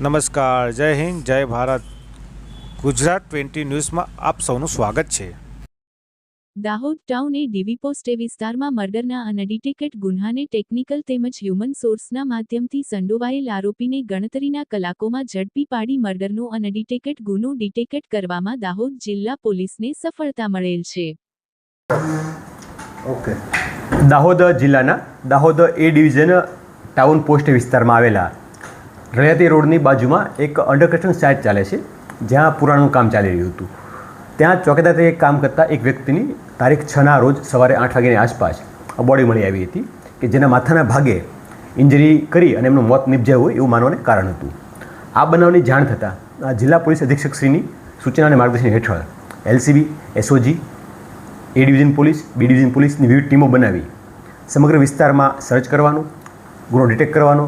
નમસ્કાર, જય હિન્દ, જય ભારત. ગુજરાત 20 ન્યૂઝમાં આપ સૌનું સ્વાગત છે. દાહોદ ટાઉન એ ડીવી પોસ્ટ વિસ્તારમાં મર્ડરના અનડિટેક્ટેડ ગુન્હાને ટેકનિકલ તેમજ હ્યુમન સોર્સના માધ્યમથી સંડોવાયેલ આરોપીને ગણતરીના કલાકોમાં ઝડપી પાડી મર્ડરનો અનડિટેક્ટેડ ગુનો ડિટેક્ટ કરવામાં દાહોદ જિલ્લા પોલીસને સફળતા મળેલ છે. ઓકે. દાહોદ જિલ્લાના દાહોદ એ ડિવિઝન ટાઉન પોસ્ટ વિસ્તારમાં આવેલા રળિયાતી રોડની બાજુમાં એક અંડર કન્સ્ટ્રક્શન સાઇટ ચાલે છે, જ્યાં પુરાણું કામ ચાલી રહ્યું હતું. ત્યાં ચોકીદાર તરીકે કામ કરતા એક વ્યક્તિની તારીખ 6ના રોજ સવારે 8 વાગ્યાની આસપાસ બોડી મળી આવી હતી, કે જેના માથાના ભાગે ઇન્જરી કરી અને એમનું મોત નિપજ્યું હોય એવું માનવાને કારણ હતું. આ બનાવની જાણ થતાં જિલ્લા પોલીસ અધિક્ષકશ્રીની સૂચના અને માર્ગદર્શન હેઠળ LCB, SOG, A division police, B division પોલીસની વિવિધ ટીમો બનાવી સમગ્ર વિસ્તારમાં સર્ચ કરવાનો, ગુનો ડિટેક્ટ કરવાનો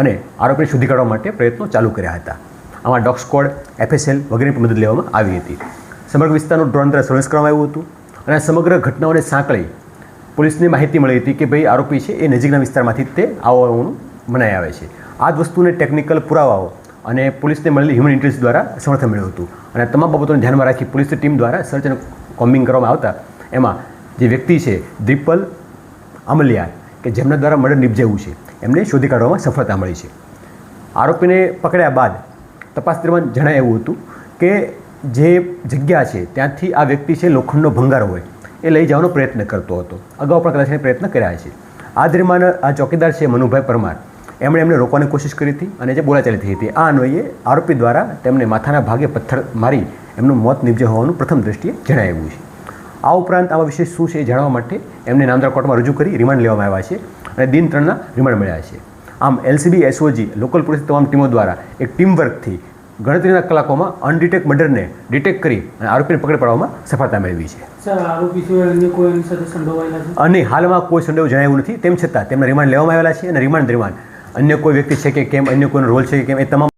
અને આરોપીને શોધી કાઢવા માટે પ્રયત્નો ચાલુ કર્યા હતા. આમાં ડોગ સ્ક્વોડ, એફએસએલ વગેરેની મદદ લેવામાં આવી હતી. સમગ્ર વિસ્તારનું ડ્રોન દ્વારા સર્વેલન્સ કરવામાં આવ્યું હતું અને સમગ્ર ઘટનાઓને સાંકળી પોલીસને માહિતી મળી હતી કે ભાઈ આરોપી છે એ નજીકના વિસ્તારમાંથી તે આવવાનું મનાઈ આવે છે. આ જ વસ્તુને ટેકનિકલ પુરાવાઓ અને પોલીસને મળેલી હ્યુમન ઇન્ટેલિજન્સ દ્વારા સમર્થન મળ્યું હતું અને તમામ બાબતોને ધ્યાનમાં રાખી પોલીસની ટીમ દ્વારા સર્ચ અને કોમ્બિંગ કરવામાં આવતા એમાં જે વ્યક્તિ છે દ્વિપલ અમલિયા, કે જેમના દ્વારા મર્ડર નિપજાયું છે, એમને શોધી કાઢવામાં સફળતા મળી છે. આરોપીને પકડ્યા બાદ તપાસ દરમિયાન જણાય એવું હતું કે જે જગ્યા છે ત્યાંથી આ વ્યક્તિ છે લોખંડનો ભંગાર હોય એ લઈ જવાનો પ્રયત્ન કરતો હતો. અગાઉ પણ કદાચ પ્રયત્ન કર્યા છે. આ દરમિયાન આ ચોકીદાર છે મનુભાઈ પરમાર, એમણે એમને રોકવાની કોશિશ કરી હતી અને જે બોલાચાલી થઈ હતી. આ અન્વયે આરોપી દ્વારા તેમને માથાના ભાગે પથ્થર મારી એમનું મોત નિપજ્યું હોવાનું પ્રથમ દ્રષ્ટિએ જણાવ્યું છે. આ ઉપરાંત આવા વિશે શું છે એ જાણવા માટે એમને નામદાર કોર્ટમાં રજૂ કરી રિમાન્ડ લેવામાં આવ્યા છે અને દિન 3ના રિમાન્ડ મળ્યા છે. આમ એલસીબી, એસઓજી, લોકલ પોલીસ તમામ ટીમો દ્વારા એક ટીમ વર્કથી ગણતરીના કલાકોમાં અનડિટેક્ટ મર્ડરને ડિટેક્ટ કરી અને આરોપીને પકડી પાડવામાં સફળતા મેળવી છે. સર, આરોપી સિવાય અન્ય કોઈ એની સાથે સંડોવાયેલા છે? અને હાલમાં કોઈ સંડોવ જણાવ્યું નથી. તેમ છતાં તેમને રિમાન્ડ લેવામાં આવેલા છે અને રિમાન્ડ દરમિયાન અન્ય કોઈ વ્યક્તિ છે કે કેમ, અન્ય કોઈનો રોલ છે કે કેમ, એ તમામ